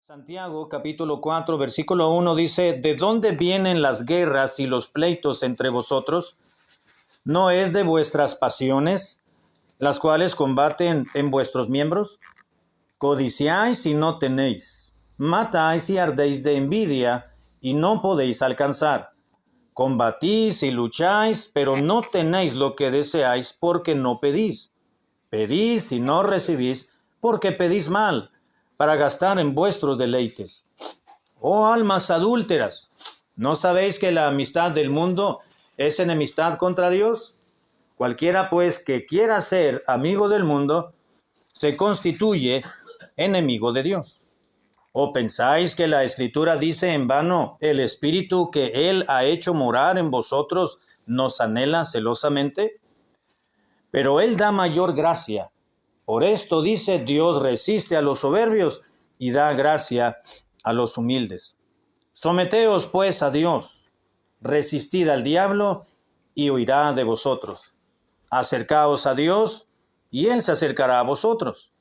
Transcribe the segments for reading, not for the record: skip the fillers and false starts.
Santiago capítulo 4 versículo 1 dice: ¿de dónde vienen las guerras y los pleitos entre vosotros? ¿No es de vuestras pasiones, las cuales combaten en vuestros miembros? Codiciáis y no tenéis, matáis y ardéis de envidia y no podéis alcanzar. Combatís y lucháis, pero no tenéis lo que deseáis porque no pedís. Pedís y no recibís porque pedís mal, para gastar en vuestros deleites. Oh almas adúlteras, ¿no sabéis que la amistad del mundo es enemistad contra Dios? Cualquiera pues que quiera ser amigo del mundo, se constituye enemigo de Dios. ¿O pensáis que la Escritura dice en vano: el Espíritu que Él ha hecho morar en vosotros nos anhela celosamente? Pero Él da mayor gracia. Por esto dice: Dios resiste a los soberbios y da gracia a los humildes. Someteos pues a Dios, resistid al diablo y huirá de vosotros. Acercaos a Dios y Él se acercará a vosotros.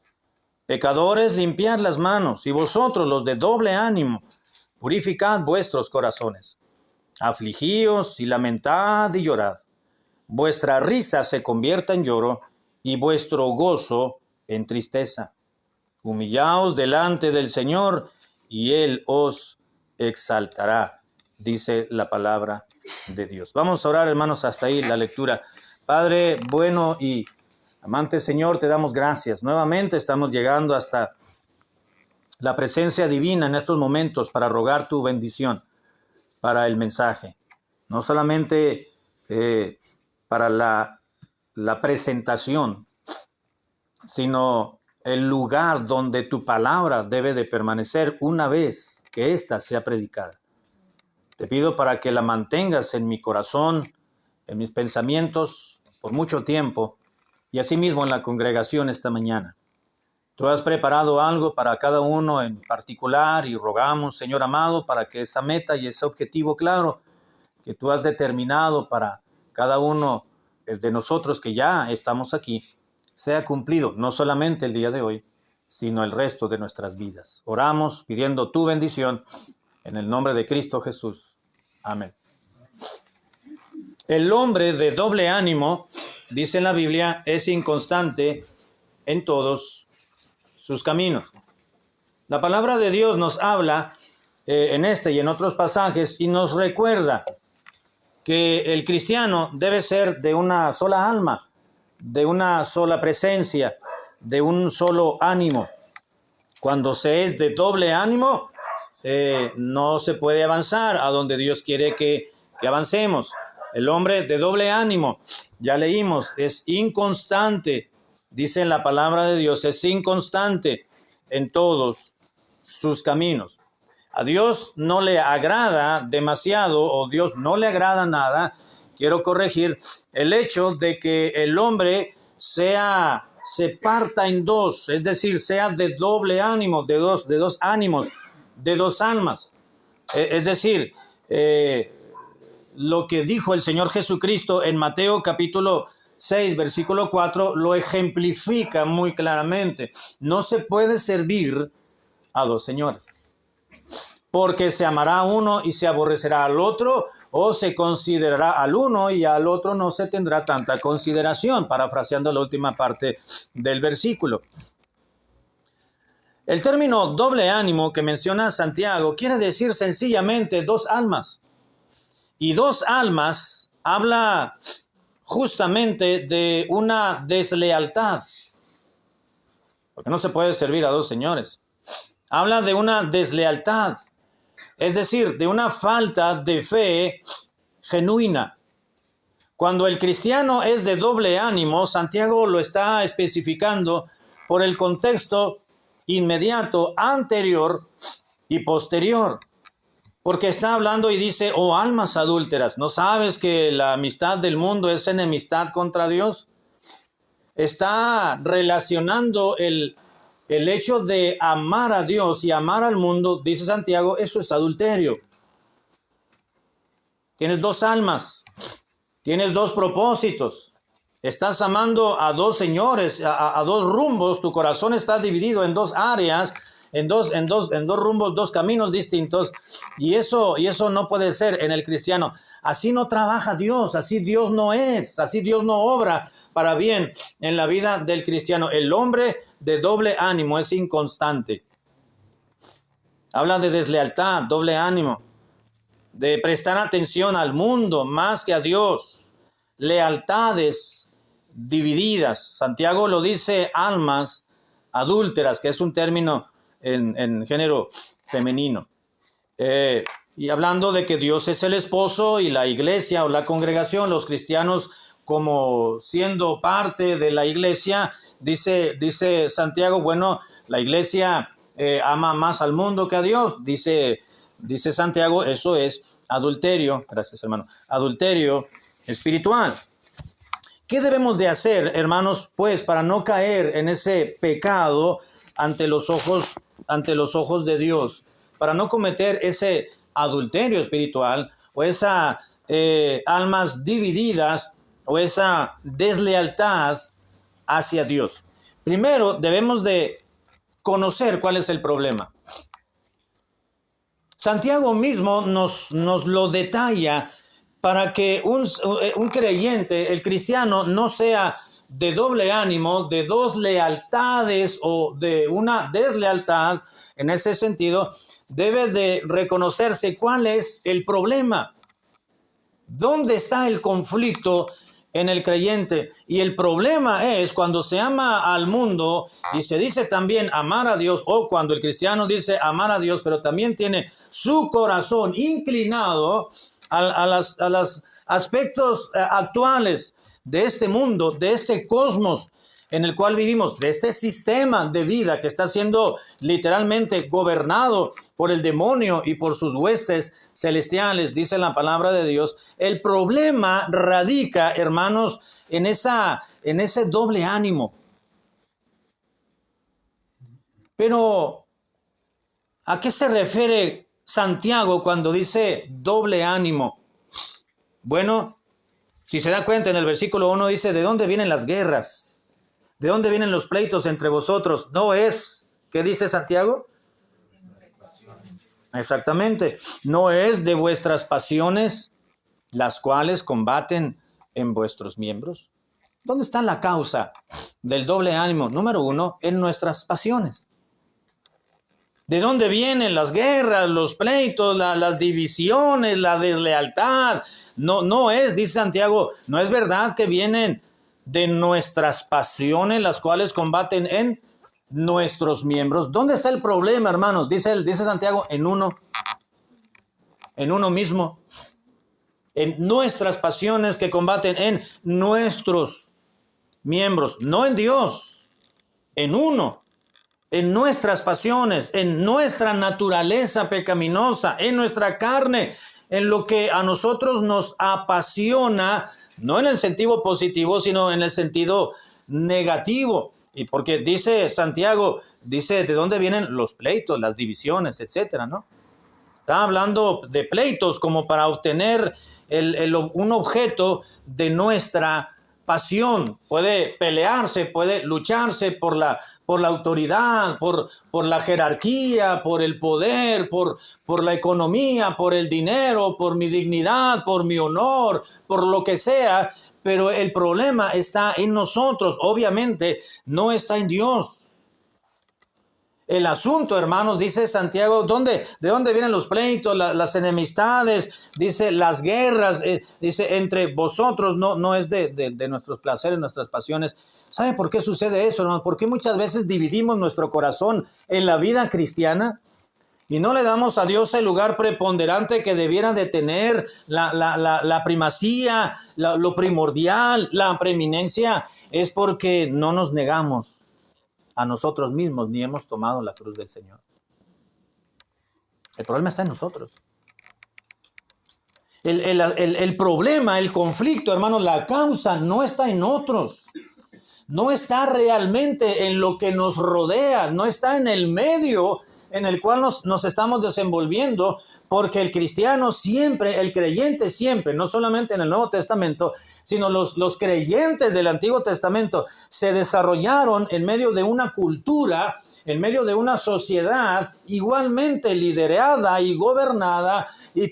Pecadores, limpiad las manos, y vosotros los de doble ánimo, purificad vuestros corazones. Afligíos y lamentad y llorad. Vuestra risa se convierta en lloro y vuestro gozo en tristeza. Humillaos delante del Señor y Él os exaltará, dice la palabra de Dios. Vamos a orar, hermanos, hasta ahí la lectura. Padre bueno y amante Señor, te damos gracias. Nuevamente estamos llegando hasta la presencia divina en estos momentos para rogar tu bendición para el mensaje. No solamente para la presentación, sino el lugar donde tu palabra debe de permanecer una vez que ésta sea predicada. Te pido para que la mantengas en mi corazón, en mis pensamientos, por mucho tiempo, y asimismo en la congregación esta mañana. Tú has preparado algo para cada uno en particular y rogamos, Señor amado, para que esa meta y ese objetivo claro que tú has determinado para cada uno de nosotros que ya estamos aquí, sea cumplido, no solamente el día de hoy, sino el resto de nuestras vidas. Oramos pidiendo tu bendición en el nombre de Cristo Jesús. Amén. El hombre de doble ánimo, dice en la Biblia, es inconstante en todos sus caminos. La palabra de Dios nos habla en este y en otros pasajes y nos recuerda que el cristiano debe ser de una sola alma, de una sola presencia, de un solo ánimo. Cuando se es de doble ánimo, no se puede avanzar a donde Dios quiere que avancemos. El hombre de doble ánimo, ya leímos, es inconstante, dice en la palabra de Dios, es inconstante en todos sus caminos. A Dios no le agrada demasiado, o Dios no le agrada nada. Quiero corregir el hecho de que el hombre se parta en dos, es decir, sea de doble ánimo, de dos ánimos, de dos almas. Es decir, lo que dijo el Señor Jesucristo en Mateo capítulo 6, versículo 4, lo ejemplifica muy claramente. No se puede servir a dos señores, porque se amará a uno y se aborrecerá al otro, o se considerará al uno y al otro no se tendrá tanta consideración, parafraseando la última parte del versículo. El término doble ánimo que menciona Santiago quiere decir sencillamente dos almas. Y dos almas habla justamente de una deslealtad, porque no se puede servir a dos señores. Habla de una deslealtad, es decir, de una falta de fe genuina. Cuando el cristiano es de doble ánimo, Santiago lo está especificando por el contexto inmediato, anterior y posterior. Porque está hablando y dice: oh almas adúlteras, ¿no sabes que la amistad del mundo es enemistad contra Dios? Está relacionando el hecho de amar a Dios y amar al mundo, dice Santiago, eso es adulterio. Tienes dos almas, tienes dos propósitos, estás amando a dos señores, a dos rumbos, tu corazón está dividido en dos áreas en dos rumbos, dos caminos distintos, y eso no puede ser en el cristiano. Así no trabaja Dios, así Dios no es, así Dios no obra para bien en la vida del cristiano. El hombre de doble ánimo es inconstante. Habla de deslealtad, doble ánimo, de prestar atención al mundo más que a Dios, lealtades divididas. Santiago lo dice almas adúlteras, que es un término en género femenino. Y hablando de que Dios es el esposo y la iglesia o la congregación, los cristianos como siendo parte de la iglesia, dice Santiago, bueno, la iglesia ama más al mundo que a Dios, dice Santiago, eso es adulterio, gracias hermano, adulterio espiritual. ¿Qué debemos de hacer, hermanos, pues, para no caer en ese pecado ante los ojos de Dios? Para no cometer ese adulterio espiritual o esa almas divididas o esa deslealtad hacia Dios. Primero, debemos de conocer cuál es el problema. Santiago mismo nos lo detalla para que un creyente, el cristiano, no sea de doble ánimo, de dos lealtades o de una deslealtad. En ese sentido, debe de reconocerse cuál es el problema. ¿Dónde está el conflicto en el creyente? Y el problema es cuando se ama al mundo y se dice también amar a Dios, o cuando el cristiano dice amar a Dios, pero también tiene su corazón inclinado a los aspectos actuales de este mundo, de este cosmos en el cual vivimos, de este sistema de vida que está siendo literalmente gobernado por el demonio y por sus huestes celestiales, dice la palabra de Dios. El problema radica, hermanos, en ese doble ánimo. Pero, ¿a qué se refiere Santiago cuando dice doble ánimo? Bueno, si se da cuenta, en el versículo 1 dice, ¿de dónde vienen las guerras? ¿De dónde vienen los pleitos entre vosotros? No es, ¿qué dice Santiago? Exactamente, no es de vuestras pasiones las cuales combaten en vuestros miembros. ¿Dónde está la causa del doble ánimo? Número 1, en nuestras pasiones. ¿De dónde vienen las guerras, los pleitos, las divisiones, la deslealtad? No es, dice Santiago, no es verdad que vienen de nuestras pasiones, las cuales combaten en nuestros miembros. ¿Dónde está el problema, hermanos? Dice Santiago, en uno mismo. En nuestras pasiones que combaten en nuestros miembros, no en Dios, en uno, en nuestras pasiones, en nuestra naturaleza pecaminosa, en nuestra carne, en lo que a nosotros nos apasiona, no en el sentido positivo, sino en el sentido negativo. Y porque dice Santiago, dice de dónde vienen los pleitos, las divisiones, etcétera, ¿no? Está hablando de pleitos como para obtener un objeto de nuestra pasión. Puede pelearse, puede lucharse por la autoridad, por la jerarquía, por el poder, por la economía, por el dinero, por mi dignidad, por mi honor, por lo que sea. Pero el problema está en nosotros, obviamente no está en Dios. El asunto, hermanos, dice Santiago, ¿de dónde vienen los pleitos, las enemistades? Dice las guerras, dice entre vosotros, no es de nuestros placeres, nuestras pasiones. ¿Sabe por qué sucede eso, hermanos? ¿Por qué muchas veces dividimos nuestro corazón en la vida cristiana y no le damos a Dios el lugar preponderante que debiera de tener, la primacía, lo primordial, la preeminencia? Es porque no nos negamos a nosotros mismos, ni hemos tomado la cruz del Señor. El problema está en nosotros. El problema, el conflicto, hermanos, la causa no está en otros. No está realmente en lo que nos rodea, no está en el medio en el cual nos estamos desenvolviendo, porque el cristiano siempre, el creyente siempre, no solamente en el Nuevo Testamento, sino los creyentes del Antiguo Testamento se desarrollaron en medio de una cultura en medio de una sociedad igualmente liderada y gobernada y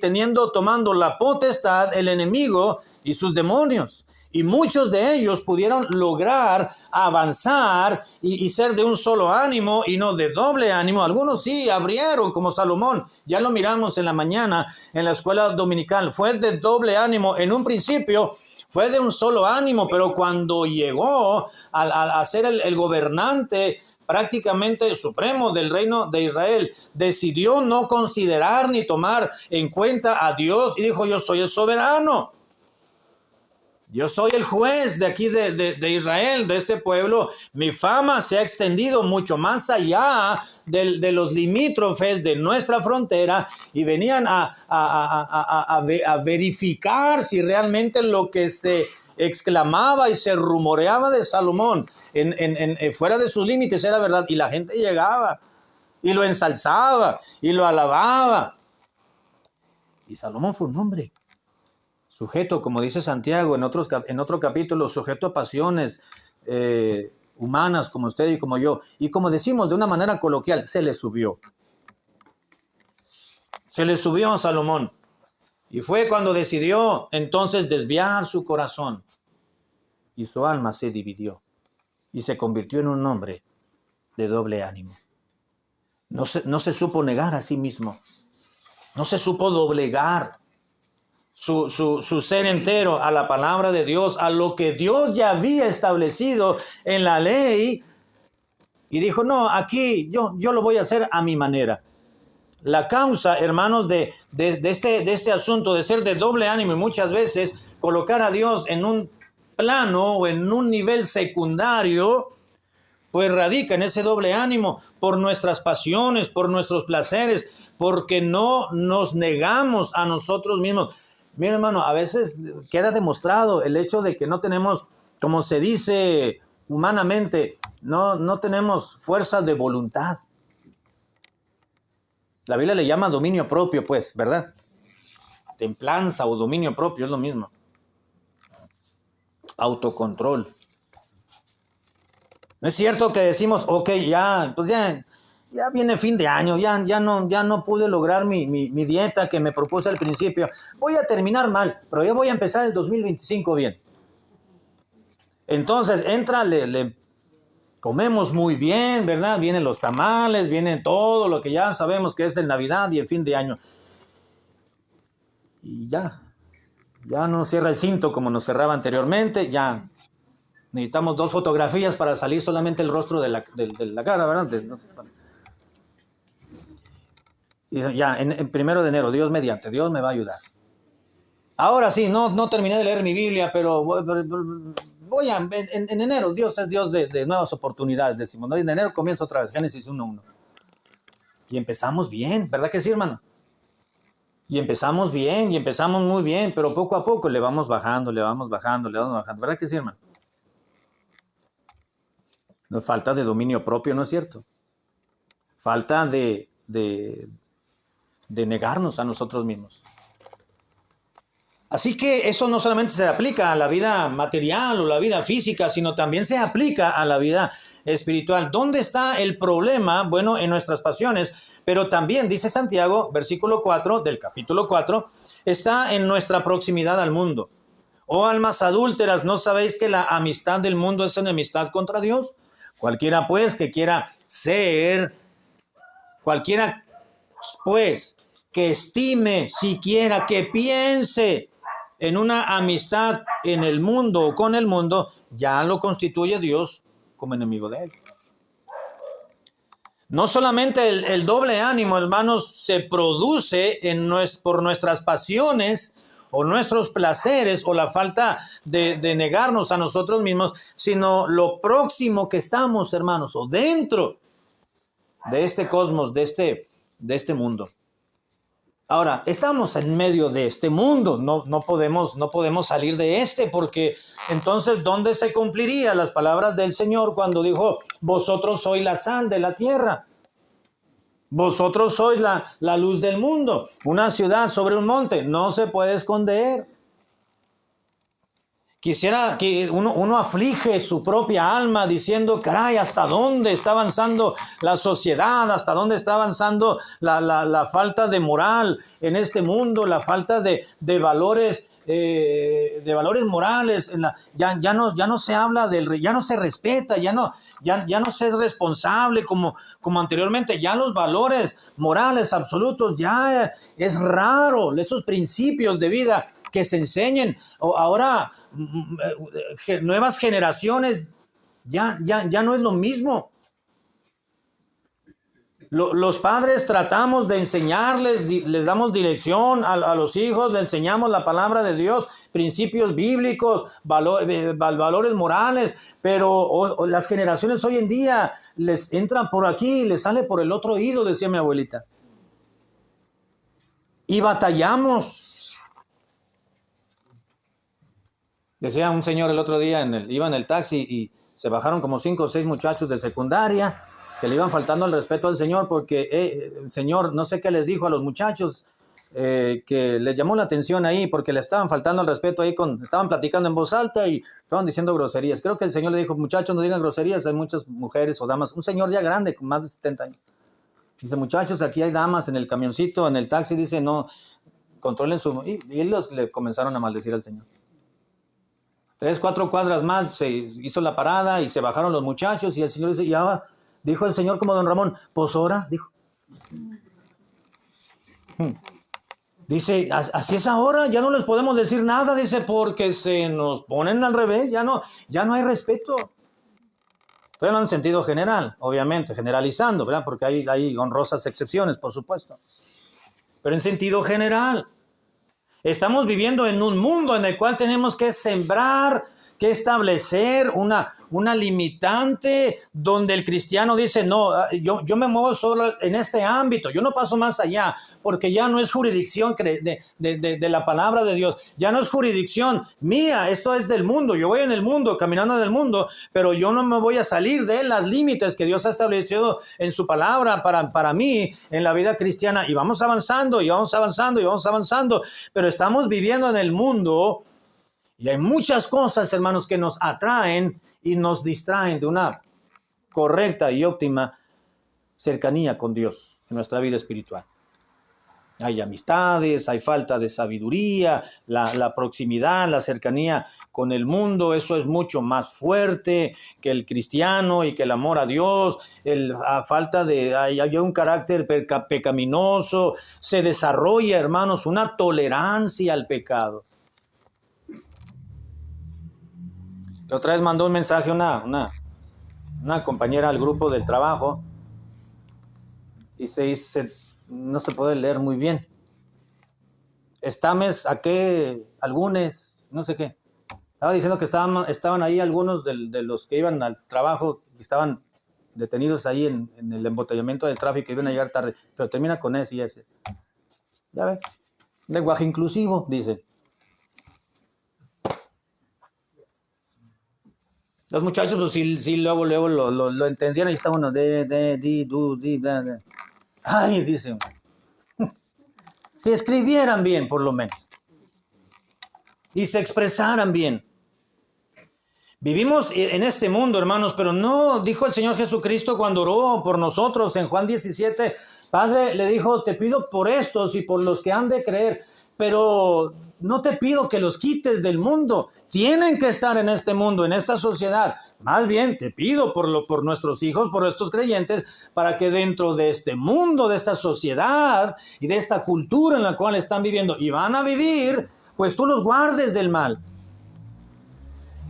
tomando la potestad el enemigo y sus demonios. Y muchos de ellos pudieron lograr avanzar y ser de un solo ánimo y no de doble ánimo. Algunos sí abrieron, como Salomón. Ya lo miramos en la mañana en la escuela dominical. Fue de doble ánimo. En un principio fue de un solo ánimo, pero cuando llegó a ser el gobernante prácticamente supremo del reino de Israel, decidió no considerar ni tomar en cuenta a Dios y dijo: yo soy el soberano. Yo soy el juez de aquí de Israel, de este pueblo. Mi fama se ha extendido mucho más allá de los limítrofes de nuestra frontera y venían a verificar si realmente lo que se exclamaba y se rumoreaba de Salomón fuera de sus límites era verdad. Y la gente llegaba y lo ensalzaba y lo alababa. Y Salomón fue un hombre sujeto, como dice Santiago en otro capítulo, sujeto a pasiones humanas como usted y como yo. Y como decimos de una manera coloquial, se le subió. Se le subió a Salomón. Y fue cuando decidió entonces desviar su corazón. Y su alma se dividió. Y se convirtió en un hombre de doble ánimo. No se supo negar a sí mismo. No se supo doblegar su ser entero a la palabra de Dios, a lo que Dios ya había establecido en la ley, y dijo: no, aquí yo lo voy a hacer a mi manera. La causa, hermanos, de este asunto de ser de doble ánimo y muchas veces colocar a Dios en un plano o en un nivel secundario, pues radica en ese doble ánimo por nuestras pasiones, por nuestros placeres, porque no nos negamos a nosotros mismos. Mira, hermano, a veces queda demostrado el hecho de que no tenemos, como se dice humanamente, no tenemos fuerza de voluntad. La Biblia le llama dominio propio, pues, ¿verdad? Templanza o dominio propio es lo mismo. Autocontrol. No es cierto que decimos: ok, ya viene fin de año, ya no pude lograr mi dieta que me propuse al principio. Voy a terminar mal, pero ya voy a empezar el 2025 bien. Entonces le comemos muy bien, ¿verdad? Vienen los tamales, vienen todo lo que ya sabemos que es el Navidad y el fin de año. Y ya no cierra el cinto como nos cerraba anteriormente, ya necesitamos 2 fotografías para salir solamente el rostro de la cara, ¿verdad? Y ya, en 1 de enero, Dios mediante, Dios me va a ayudar. Ahora sí, no terminé de leer mi Biblia, pero voy en enero. Dios es Dios de nuevas oportunidades, decimos, ¿no? Y en enero comienza otra vez, Génesis 1:1. Y empezamos bien, ¿verdad que sí, hermano? Y empezamos bien, y empezamos muy bien, pero poco a poco le vamos bajando, ¿verdad que sí, hermano? No, falta de dominio propio, ¿no es cierto? Falta de negarnos a nosotros mismos. Así que eso no solamente se aplica a la vida material o la vida física, sino también se aplica a la vida espiritual. ¿Dónde está el problema? Bueno, en nuestras pasiones, pero también, dice Santiago, versículo 4 del capítulo 4, está en nuestra proximidad al mundo. Oh almas adúlteras, ¿no sabéis que la amistad del mundo es enemistad contra Dios? Cualquiera pues que estime, siquiera que piense en una amistad en el mundo o con el mundo, ya lo constituye Dios como enemigo de él. No solamente el doble ánimo, hermanos, se produce por nuestras pasiones o nuestros placeres o la falta de negarnos a nosotros mismos, sino lo próximo que estamos, hermanos, o dentro de este cosmos, de este mundo. Ahora, estamos en medio de este mundo, no podemos salir de porque entonces, ¿dónde se cumplirían las palabras del Señor cuando dijo: vosotros sois la sal de la tierra? Vosotros sois la luz del mundo. Una ciudad sobre un monte no se puede esconder. Quisiera que uno aflige su propia alma diciendo, caray, ¿hasta dónde está avanzando la sociedad? ¿Hasta dónde está avanzando la falta de moral en este mundo? La falta de valores morales. Ya no se habla ya no se respeta, ya no se es responsable como anteriormente. Ya los valores morales absolutos, ya es raro esos principios de vida que se enseñen. Ahora nuevas generaciones ya no es lo mismo. Los padres tratamos de enseñarles, les damos dirección a los hijos, les enseñamos la palabra de Dios, principios bíblicos, valores morales, pero las generaciones hoy en día les entran por aquí y les sale por el otro oído, decía mi abuelita. Y batallamos. Decía un señor el otro día, iba en el taxi y se bajaron como 5 o 6 muchachos de secundaria que le iban faltando el respeto al señor porque el señor no sé qué les dijo a los muchachos, que les llamó la atención ahí porque le estaban faltando el respeto ahí, estaban platicando en voz alta y estaban diciendo groserías. Creo que el señor le dijo, muchachos, no digan groserías, hay muchas mujeres o damas. Un señor ya grande, con más de 70 años. Dice, muchachos, aquí hay damas en el camioncito, en el taxi, dice, no, controlen su... Y ellos le comenzaron a maldecir al señor. 3, 4 cuadras más se hizo la parada y se bajaron los muchachos y el señor dice, ya, dijo el señor como don Ramón, pues ahora, dijo. Dice, así es ahora, ya no les podemos decir nada, dice, porque se nos ponen al revés, ya no hay respeto. Estoy hablando en sentido general, obviamente, generalizando, ¿verdad? Porque hay honrosas excepciones, por supuesto. Pero en sentido general. Estamos viviendo en un mundo en el cual tenemos que sembrar, que establecer una limitante donde el cristiano dice, no, yo me muevo solo en este ámbito, yo no paso más allá, porque ya no es jurisdicción de la palabra de Dios, ya no es jurisdicción mía, esto es del mundo, yo voy en el mundo, caminando en el mundo, pero yo no me voy a salir de los límites que Dios ha establecido en su palabra para mí en la vida cristiana, y vamos avanzando, y vamos avanzando, y vamos avanzando, pero estamos viviendo en el mundo. Y hay muchas cosas, hermanos, que nos atraen y nos distraen de una correcta y óptima cercanía con Dios en nuestra vida espiritual. Hay amistades, hay falta de sabiduría, la proximidad, la cercanía con el mundo, eso es mucho más fuerte que el cristiano y que el amor a Dios. Hay un carácter pecaminoso, se desarrolla, hermanos, una tolerancia al pecado. La otra vez mandó un mensaje una compañera al grupo del trabajo y se dice, no se puede leer muy bien. Estames, ¿a qué? Algunos, no sé qué. Estaba diciendo que estaban ahí algunos de los que iban al trabajo, que estaban detenidos ahí en el embotellamiento del tráfico y iban a llegar tarde, pero termina con ese y ese. Ya ve, lenguaje inclusivo, dice. Los muchachos, pues sí luego lo entendieron y está uno de. Ay, dicen. Si escribieran bien, por lo menos. Y se expresaran bien. Vivimos en este mundo, hermanos, pero no, dijo el Señor Jesucristo cuando oró por nosotros en Juan 17. Padre, le dijo, te pido por estos y por los que han de creer, pero no te pido que los quites del mundo. Tienen que estar en este mundo, en esta sociedad. Más bien te pido por nuestros hijos, por estos creyentes, para que dentro de este mundo, de esta sociedad y de esta cultura en la cual están viviendo y van a vivir, pues tú los guardes del mal.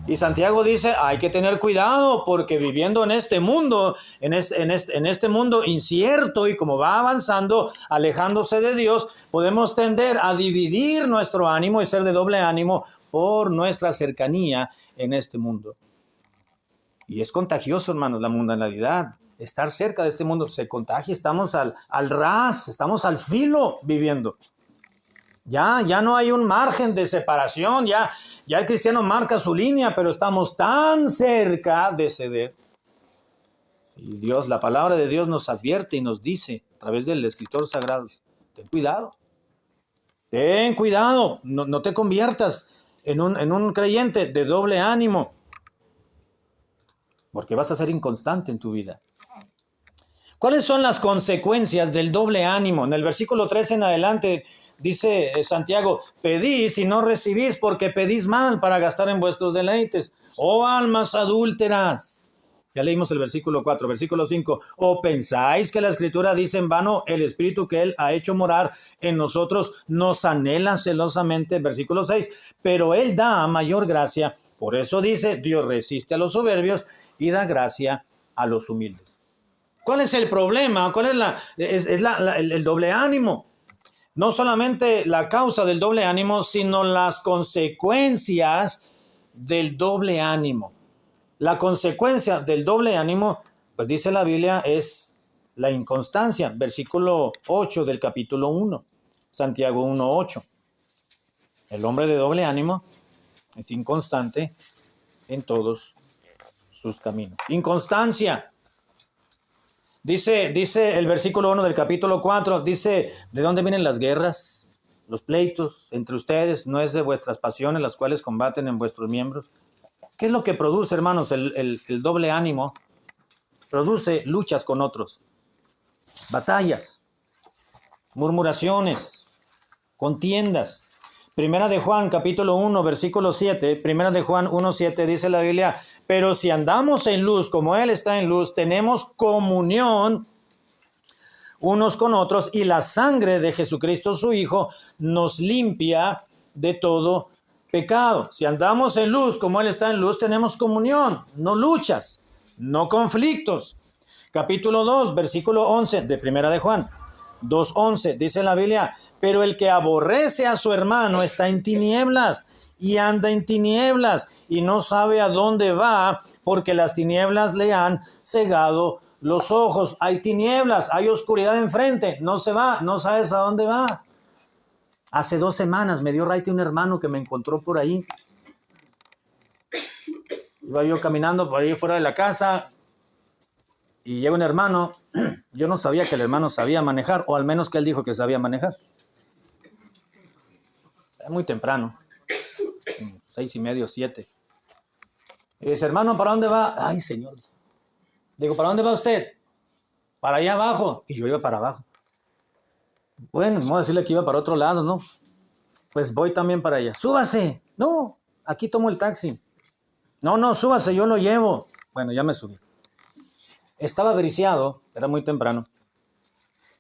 Y Santiago dice, hay que tener cuidado porque viviendo en este mundo, en este mundo incierto y como va avanzando, alejándose de Dios, podemos tender a dividir nuestro ánimo y ser de doble ánimo por nuestra cercanía en este mundo. Y es contagioso, hermanos, la mundanalidad. Estar cerca de este mundo se contagia, estamos al ras, estamos al filo viviendo. Ya no hay un margen de separación, ya el cristiano marca su línea, pero estamos tan cerca de ceder. Y Dios, la palabra de Dios nos advierte y nos dice a través del escritor sagrado, ten cuidado, no te conviertas en un creyente de doble ánimo, porque vas a ser inconstante en tu vida. ¿Cuáles son las consecuencias del doble ánimo? En el versículo 13 en adelante dice Santiago, pedís y no recibís porque pedís mal para gastar en vuestros deleites. Oh almas adúlteras. Ya leímos el versículo 4, versículo 5. ¿O pensáis que la Escritura dice en vano, el Espíritu que Él ha hecho morar en nosotros nos anhela celosamente? Versículo 6. Pero Él da mayor gracia. Por eso dice, Dios resiste a los soberbios y da gracia a los humildes. ¿Cuál es el problema? ¿Cuál es el doble ánimo? No solamente la causa del doble ánimo, sino las consecuencias del doble ánimo. La consecuencia del doble ánimo, pues dice la Biblia, es la inconstancia. Versículo 8 del capítulo 1, Santiago 1:8. El hombre de doble ánimo es inconstante en todos sus caminos. Inconstancia. Dice el versículo 1 del capítulo 4, dice, ¿de dónde vienen las guerras? Los pleitos entre ustedes, ¿no es de vuestras pasiones las cuales combaten en vuestros miembros? ¿Qué es lo que produce, hermanos, el doble ánimo? Produce luchas con otros, batallas, murmuraciones, contiendas. Primera de Juan, capítulo 1, versículo 7, Primera de Juan 1:7, dice la Biblia, pero si andamos en luz como Él está en luz, tenemos comunión unos con otros y la sangre de Jesucristo su Hijo nos limpia de todo pecado. Si andamos en luz como Él está en luz, tenemos comunión, no luchas, no conflictos. Capítulo 2, versículo 11 de Primera de Juan 2:11, dice la Biblia, pero el que aborrece a su hermano está en tinieblas y anda en tinieblas y no sabe a dónde va porque las tinieblas le han cegado los ojos. Hay tinieblas, hay oscuridad enfrente, no se va, no sabes a dónde va. Hace 2 semanas me dio raite un hermano que me encontró por ahí. Iba yo caminando por ahí fuera de la casa y llega un hermano. Yo no sabía que el hermano sabía manejar, o al menos que él dijo que sabía manejar. Es muy temprano, 6:30, 7. Y dice, hermano, ¿para dónde va? Ay, señor. Digo, ¿para dónde va usted? Para allá abajo. Y yo iba para abajo. Bueno, vamos a decirle que iba para otro lado, ¿no? Pues voy también para allá. Súbase. No, aquí tomo el taxi. No, súbase, yo lo llevo. Bueno, ya me subí. Estaba briciado, era muy temprano,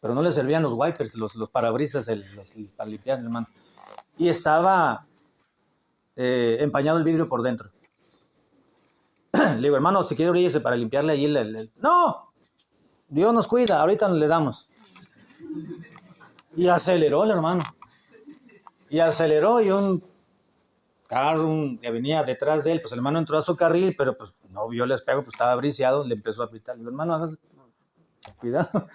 pero no le servían los wipers, los parabrisas para limpiar, hermano. Y estaba empañado el vidrio por dentro. Le digo, hermano, si quiere oríllese para limpiarle allí No, Dios nos cuida, ahorita le damos. Y aceleró el hermano. Y un carro que venía detrás de él, pues el hermano entró a su carril, pero pues no vio el espejo, pues estaba briciado, le empezó a apretar. Le digo, hermano, cuidado.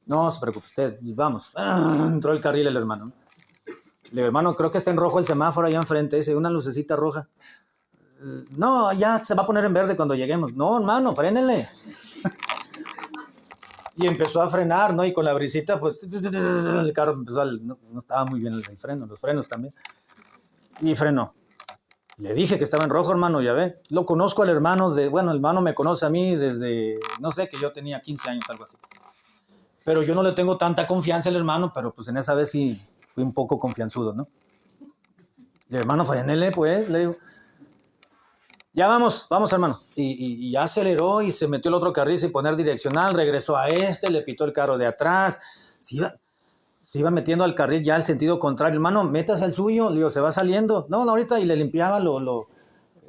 No se preocupe usted, y vamos. Entró el carril el hermano. Le digo, hermano, creo que está en rojo el semáforo allá enfrente, dice, una lucecita roja. No, ya se va a poner en verde cuando lleguemos. No, hermano, frénele. Y empezó a frenar, ¿no? Y con la brisita, pues, el carro empezó no estaba muy bien el freno, los frenos también. Y frenó. Le dije que estaba en rojo, hermano, ya ve. Lo conozco al hermano el hermano me conoce a mí desde, no sé, que yo tenía 15 años, algo así. Pero yo no le tengo tanta confianza al hermano, pero pues en esa vez sí fui un poco confianzudo, ¿no? Y el hermano, frenele, pues, le digo. Ya vamos, hermano. Y ya aceleró y se metió el otro carril sin poner direccional, regresó a le pitó el carro de atrás, se iba metiendo al carril ya al sentido contrario. Hermano, métase al suyo, le digo, se va saliendo. No, ahorita, y le limpiaba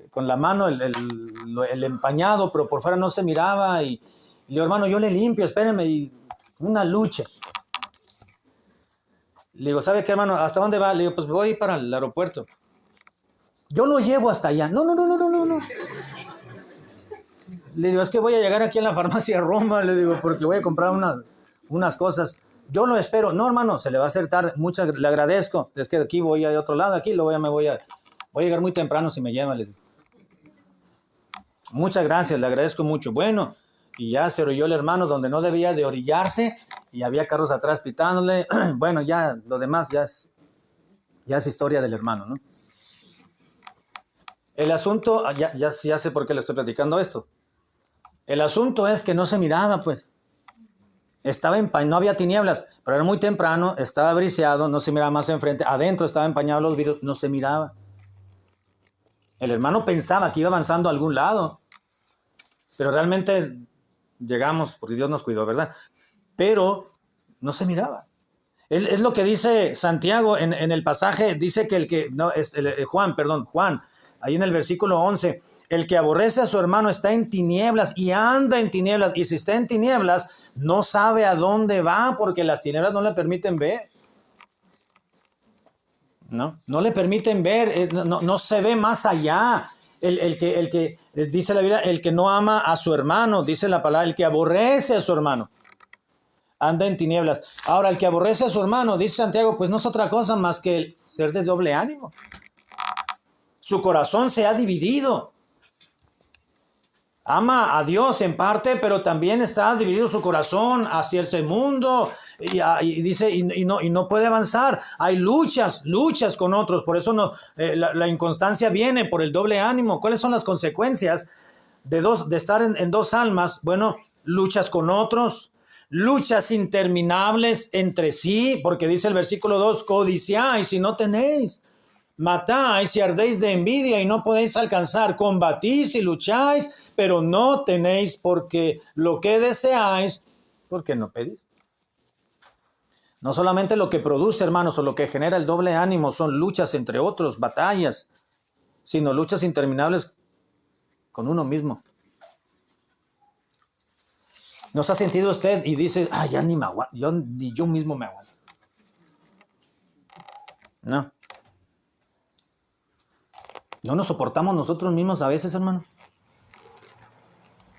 con la mano el empañado, pero por fuera no se miraba. Y le digo, hermano, yo le limpio, espérenme, y una lucha. Le digo, ¿sabe qué, hermano? ¿Hasta dónde va? Le digo, pues voy para el aeropuerto. Yo lo llevo hasta allá. No. Le digo, es que voy a llegar aquí en la farmacia Roma, le digo, porque voy a comprar unas cosas. Yo lo espero. No, hermano, se le va a hacer tarde. Le agradezco. Es que de aquí voy a otro lado, aquí voy a llegar muy temprano si me lleva, le digo. Muchas gracias, le agradezco mucho. Bueno, y ya se orilló el hermano donde no debía de orillarse y había carros atrás pitándole. Bueno, ya lo demás ya es historia del hermano, ¿no? El asunto, ya sé por qué le estoy platicando esto. El asunto es que no se miraba, pues. No había tinieblas, pero era muy temprano, estaba briseado, no se miraba más enfrente. Adentro estaba empañado los vidrios, no se miraba. El hermano pensaba que iba avanzando a algún lado, pero realmente llegamos, porque Dios nos cuidó, ¿verdad? Pero no se miraba. Es lo que dice Santiago en el pasaje, dice que Juan, ahí en el versículo 11, el que aborrece a su hermano está en tinieblas y anda en tinieblas, y si está en tinieblas, no sabe a dónde va, porque las tinieblas no le permiten ver. No le permiten ver, no se ve más allá. El que dice la Biblia, el que no ama a su hermano, dice la palabra, el que aborrece a su hermano, anda en tinieblas. Ahora, el que aborrece a su hermano, dice Santiago, pues no es otra cosa más que el ser de doble ánimo. Su corazón se ha dividido. Ama a Dios en parte, pero también está dividido su corazón hacia ese mundo. Y dice, y no puede avanzar. Hay luchas con otros. Por eso la inconstancia viene por el doble ánimo. ¿Cuáles son las consecuencias de estar en dos almas? Bueno, luchas con otros, luchas interminables entre sí, porque dice el versículo 2, codiciáis y no tenéis, matáis y ardéis de envidia y no podéis alcanzar, combatís y lucháis, pero no tenéis porque lo que deseáis, porque no pedís. No solamente lo que produce, hermanos, o lo que genera el doble ánimo son luchas entre otros, batallas, sino luchas interminables con uno mismo. ¿No se ha sentido usted y dice, ya ni me aguanto, ni yo mismo me aguanto? No. No nos soportamos nosotros mismos a veces, hermano.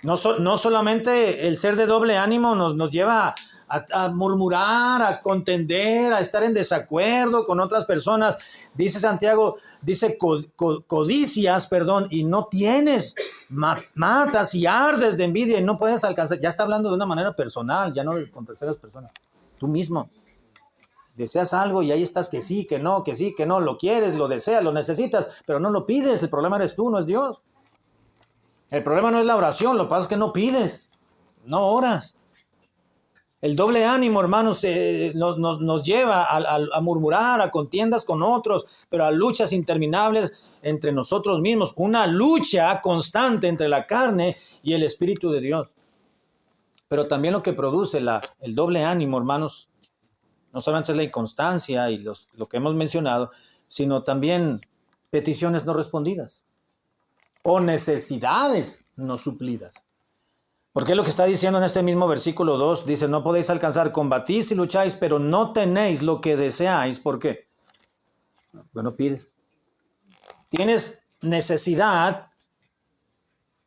No solamente el ser de doble ánimo nos lleva a murmurar, a contender, a estar en desacuerdo con otras personas. Dice Santiago, dice codicias, y no tienes, matas y ardes de envidia y no puedes alcanzar. Ya está hablando de una manera personal, ya no con terceras personas. Tú mismo deseas algo y ahí estás que sí, que no, lo quieres, lo deseas, lo necesitas, pero no lo pides. El problema eres tú, no es Dios. El problema no es la oración, lo que pasa es que no pides, no oras. El doble ánimo, hermanos, nos lleva a murmurar, a contiendas con otros, pero a luchas interminables entre nosotros mismos. Una lucha constante entre la carne y el Espíritu de Dios. Pero también lo que produce el doble ánimo, hermanos, no solamente es la inconstancia y lo que hemos mencionado, sino también peticiones no respondidas o necesidades no suplidas. Porque es lo que está diciendo en este mismo versículo 2. Dice, no podéis alcanzar, combatís y lucháis, pero no tenéis lo que deseáis. ¿Por qué? Bueno, pides. Tienes necesidad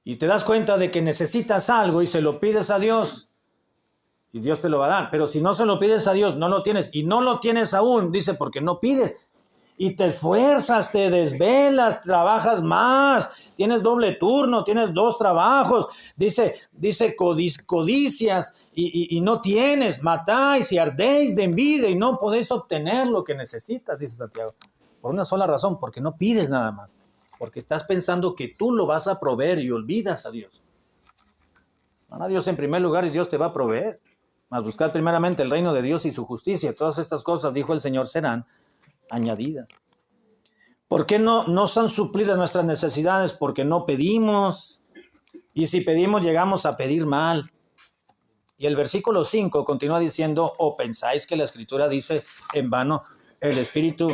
y te das cuenta de que necesitas algo y se lo pides a Dios. Y Dios te lo va a dar. Pero si no se lo pides a Dios, no lo tienes. Y no lo tienes aún, dice, porque no pides. Y te esfuerzas, te desvelas, trabajas más, tienes doble turno, tienes 2 trabajos, dice codicias y no tienes, matáis y ardéis de envidia y no podéis obtener lo que necesitas, dice Santiago. Por una sola razón, porque no pides nada más, porque estás pensando que tú lo vas a proveer y olvidas a Dios. A Dios en primer lugar y Dios te va a proveer. Mas buscar primeramente el reino de Dios y su justicia. Todas estas cosas, dijo el Señor, serán añadidas. ¿Por qué no son suplidas nuestras necesidades? Porque no pedimos. Y si pedimos, llegamos a pedir mal. Y el versículo 5 continúa diciendo, ¿o pensáis que la Escritura dice en vano, el Espíritu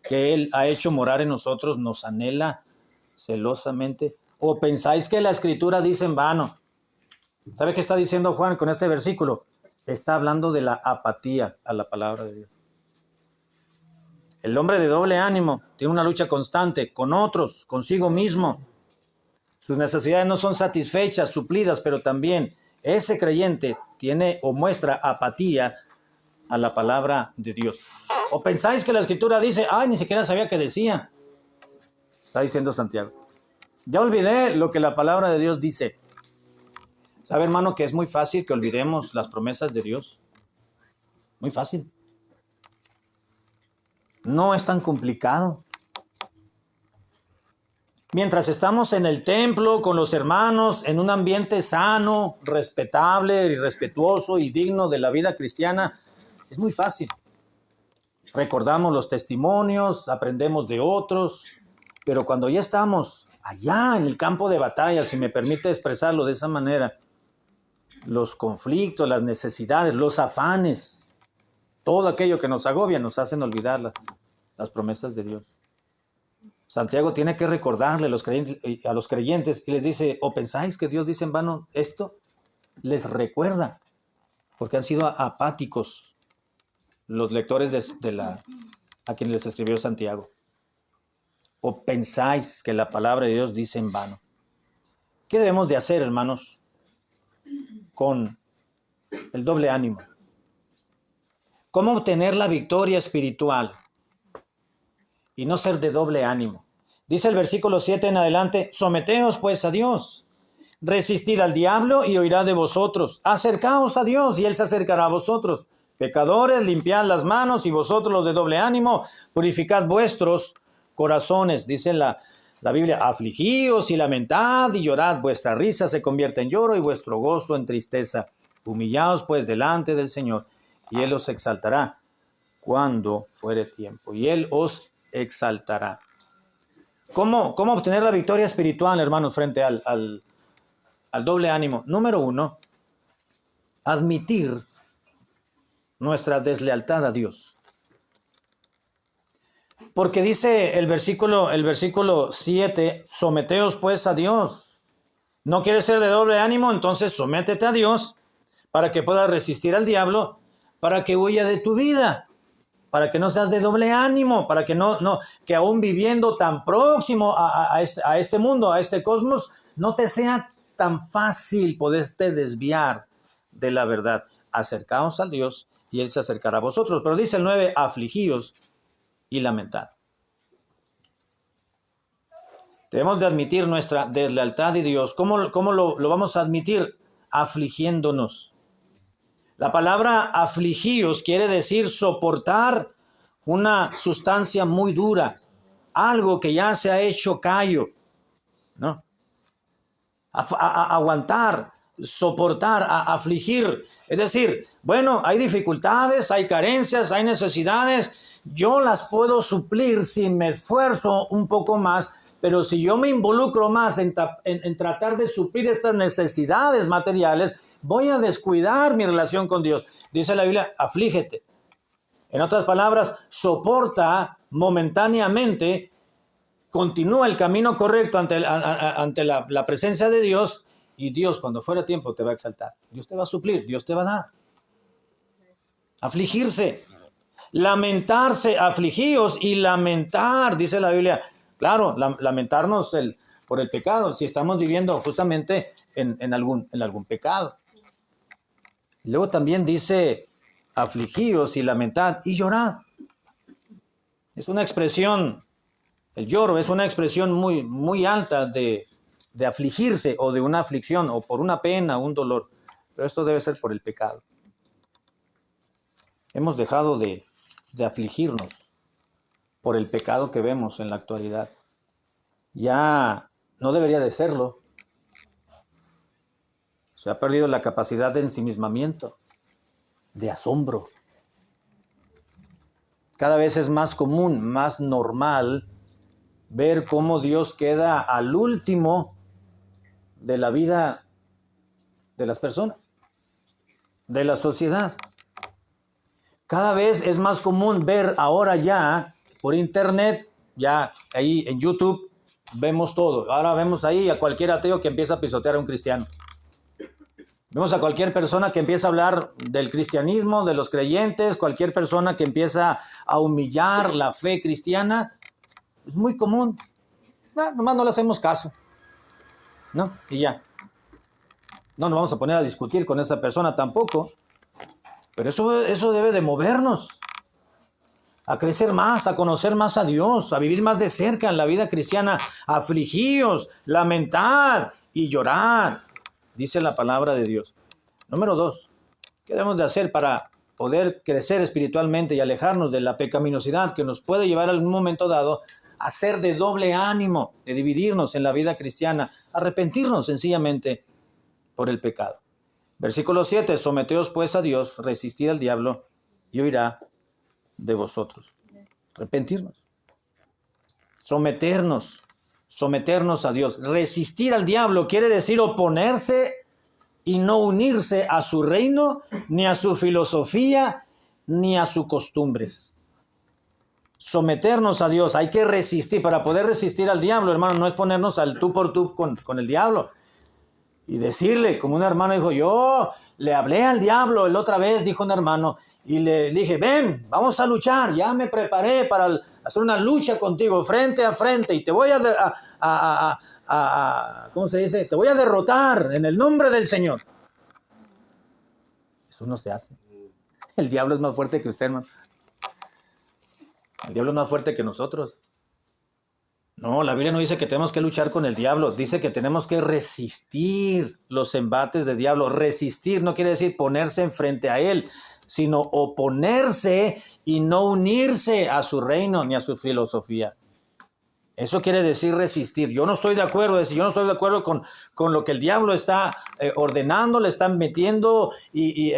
que Él ha hecho morar en nosotros nos anhela celosamente? ¿O pensáis que la Escritura dice en vano? ¿Sabe qué está diciendo Juan con este versículo? Está hablando de la apatía a la palabra de Dios. El hombre de doble ánimo tiene una lucha constante con otros, consigo mismo. Sus necesidades no son satisfechas, suplidas, pero también ese creyente tiene o muestra apatía a la palabra de Dios. ¿O pensáis que la Escritura dice, ni siquiera sabía qué decía? Está diciendo Santiago. Ya olvidé lo que la palabra de Dios dice. ¿Sabe, hermano, que es muy fácil que olvidemos las promesas de Dios? Muy fácil. No es tan complicado. mientras estamos en el templo con los hermanos, en un ambiente sano, respetable y respetuoso y digno de la vida cristiana, es muy fácil. Recordamos los testimonios, aprendemos de otros, pero cuando ya estamos allá en el campo de batalla, si me permite expresarlo de esa manera, los conflictos, las necesidades, los afanes, todo aquello que nos agobia nos hacen olvidar las promesas de Dios. Santiago tiene que recordarle a los creyentes y les dice, ¿o pensáis que Dios dice en vano esto? Les recuerda, porque han sido apáticos los lectores a quienes les escribió Santiago. ¿O pensáis que la palabra de Dios dice en vano? ¿Qué debemos de hacer, hermanos, con el doble ánimo? ¿Cómo obtener la victoria espiritual y no ser de doble ánimo? Dice el versículo 7 en adelante, someteos pues a Dios, resistid al diablo y huirá de vosotros, acercaos a Dios y Él se acercará a vosotros. Pecadores, limpiad las manos y vosotros los de doble ánimo, purificad vuestros corazones. Dice la Biblia, afligíos y lamentad y llorad, vuestra risa se convierte en lloro y vuestro gozo en tristeza. Humillaos pues delante del Señor y Él os exaltará cuando fuere tiempo. Y Él os exaltará. ¿Cómo obtener la victoria espiritual, hermanos, frente al doble ánimo? Número 1, admitir nuestra deslealtad a Dios. Porque dice el versículo 7, someteos pues a Dios. ¿No quieres ser de doble ánimo? Entonces sométete a Dios para que puedas resistir al diablo, para que huya de tu vida, para que no seas de doble ánimo, para que que aún viviendo tan próximo a este mundo, a este cosmos, no te sea tan fácil poderte desviar de la verdad. Acercaos a Dios y Él se acercará a vosotros. Pero dice el 9, afligíos y lamentad. Debemos de admitir nuestra deslealtad de Dios. ¿Cómo lo vamos a admitir? Afligiéndonos. La palabra afligíos quiere decir soportar una sustancia muy dura, algo que ya se ha hecho callo, ¿no? Aguantar, soportar, afligir. Es decir, bueno, hay dificultades, hay carencias, hay necesidades. Yo las puedo suplir si me esfuerzo un poco más, pero si yo me involucro más en tratar de suplir estas necesidades materiales, voy a descuidar mi relación con Dios. Dice la Biblia, aflígete. En otras palabras, soporta momentáneamente, continúa el camino correcto ante la presencia de Dios, y Dios, cuando fuera tiempo, te va a exaltar. Dios te va a suplir, Dios te va a dar. Afligirse, lamentarse, afligíos y lamentar, dice la Biblia. Claro, lamentarnos por el pecado, si estamos viviendo justamente en algún pecado. Y luego también dice, afligíos y lamentad y llorad. Es una expresión, el lloro es una expresión muy, muy alta de afligirse o de una aflicción o por una pena, un dolor. Pero esto debe ser por el pecado. Hemos dejado de afligirnos por el pecado que vemos en la actualidad. Ya no debería de serlo. Se ha perdido la capacidad de ensimismamiento, de asombro. Cada vez es más común, más normal ver cómo Dios queda al último de la vida de las personas, de la sociedad. Cada vez es más común ver ahora ya por internet, ya ahí en YouTube vemos todo. Ahora vemos ahí a cualquier ateo que empieza a pisotear a un cristiano. Vemos a cualquier persona que empieza a hablar del cristianismo, de los creyentes, cualquier persona que empieza a humillar la fe cristiana. Es muy común. Nomás no le hacemos caso, ¿no? Y ya. No nos vamos a poner a discutir con esa persona tampoco. Pero eso debe de movernos a crecer más, a conocer más a Dios, a vivir más de cerca en la vida cristiana. Afligíos, lamentad y llorad, dice la palabra de Dios. Número 2, ¿qué debemos de hacer para poder crecer espiritualmente y alejarnos de la pecaminosidad que nos puede llevar a algún momento dado a ser de doble ánimo, de dividirnos en la vida cristiana, arrepentirnos sencillamente por el pecado. Versículo 7, someteos pues a Dios, resistid al diablo y huirá de vosotros. Arrepentirnos. Someternos a Dios. Resistir al diablo quiere decir oponerse y no unirse a su reino, ni a su filosofía, ni a sus costumbres. Someternos a Dios, hay que resistir. Para poder resistir al diablo, hermano, no es ponernos al tú por tú con el diablo. Y decirle, como un hermano dijo, yo le hablé al diablo la otra vez, dijo un hermano, y le dije, ven, vamos a luchar, ya me preparé para hacer una lucha contigo, frente a frente, y te voy ¿cómo se dice? Te voy a derrotar en el nombre del Señor. Eso no se hace. El diablo es más fuerte que usted, hermano. El diablo es más fuerte que nosotros. No, la Biblia no dice que tenemos que luchar con el diablo, dice que tenemos que resistir los embates del diablo. Resistir no quiere decir ponerse enfrente a él, sino oponerse y no unirse a su reino ni a su filosofía. Eso quiere decir resistir. Yo no estoy de acuerdo, con lo que el diablo está ordenando, le están metiendo y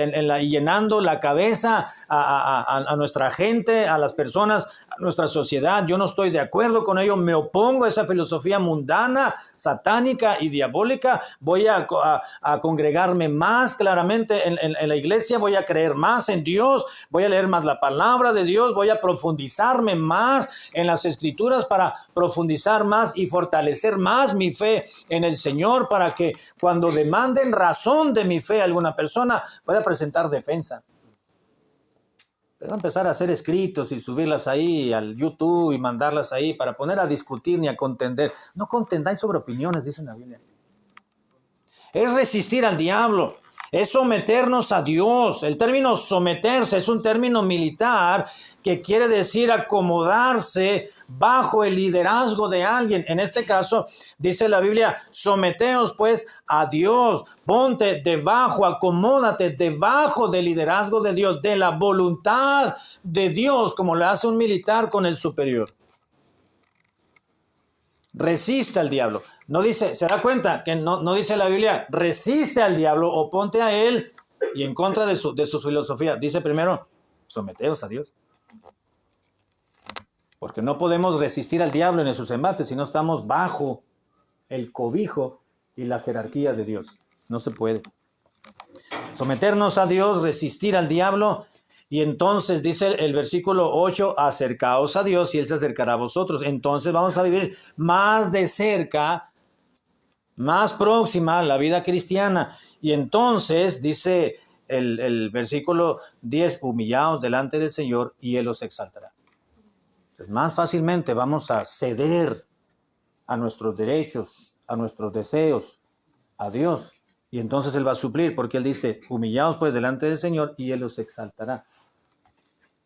llenando la cabeza a nuestra gente, a las personas, a nuestra sociedad. Yo no estoy de acuerdo con ello, me opongo a esa filosofía mundana, satánica y diabólica. Voy a congregarme más claramente en la iglesia, voy a creer más en Dios, voy a leer más la palabra de Dios, voy a profundizarme más en las escrituras para profundizar más y fortalecer más mi fe en el Señor, para que cuando demanden razón de mi fe a alguna persona pueda presentar defensa. Pero empezar a hacer escritos y subirlas ahí al YouTube y mandarlas ahí para poner a discutir ni a contender. No contendáis sobre opiniones, dice la Biblia. Es resistir al diablo, es someternos a Dios. El término someterse es un término militar que quiere decir acomodarse bajo el liderazgo de alguien. En este caso, dice la Biblia, someteos pues a Dios, ponte debajo, acomódate debajo del liderazgo de Dios, de la voluntad de Dios, como le hace un militar con el superior. Resiste al diablo. No dice, se da cuenta que no dice la Biblia, resiste al diablo, oponte a él y en contra de su filosofía. Dice primero, someteos a Dios. Porque no podemos resistir al diablo en sus embates si no estamos bajo el cobijo y la jerarquía de Dios. No se puede. Someternos a Dios, resistir al diablo. Y entonces dice el versículo 8, acercaos a Dios y Él se acercará a vosotros. Entonces vamos a vivir más de cerca, más próxima a la vida cristiana. Y entonces dice el versículo 10, humillaos delante del Señor y Él os exaltará. Entonces, más fácilmente vamos a ceder a nuestros derechos, a nuestros deseos, a Dios. Y entonces Él va a suplir, porque Él dice, humillaos pues delante del Señor y Él os exaltará.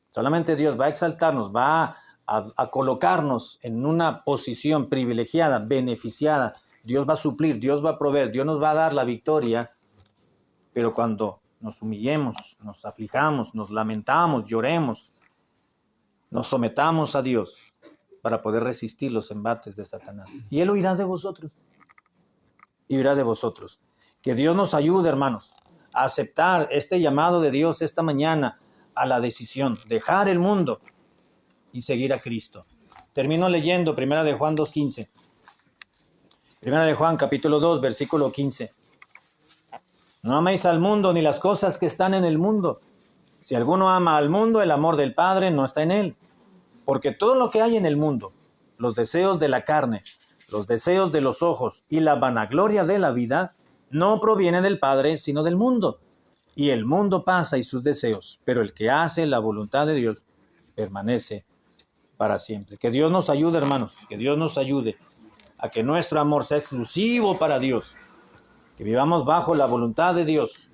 Solamente Dios va a exaltarnos, va a colocarnos en una posición privilegiada, beneficiada. Dios va a suplir, Dios va a proveer, Dios nos va a dar la victoria. Pero cuando nos humillemos, nos aflijamos, nos lamentamos, lloremos, nos sometamos a Dios para poder resistir los embates de Satanás. Y Él huirá de vosotros. Y huirá de vosotros. Que Dios nos ayude, hermanos, a aceptar este llamado de Dios esta mañana a la decisión, dejar el mundo y seguir a Cristo. Termino leyendo 1 de Juan 2:15. 1 de Juan capítulo 2, versículo 15. No améis al mundo ni las cosas que están en el mundo. Si alguno ama al mundo, el amor del Padre no está en él. Porque todo lo que hay en el mundo, los deseos de la carne, los deseos de los ojos y la vanagloria de la vida, no proviene del Padre, sino del mundo. Y el mundo pasa y sus deseos, pero el que hace la voluntad de Dios permanece para siempre. Que Dios nos ayude, hermanos, que Dios nos ayude a que nuestro amor sea exclusivo para Dios, que vivamos bajo la voluntad de Dios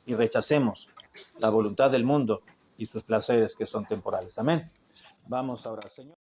y rechacemos la voluntad del mundo y sus placeres que son temporales. Amén. Vamos a orar, Señor.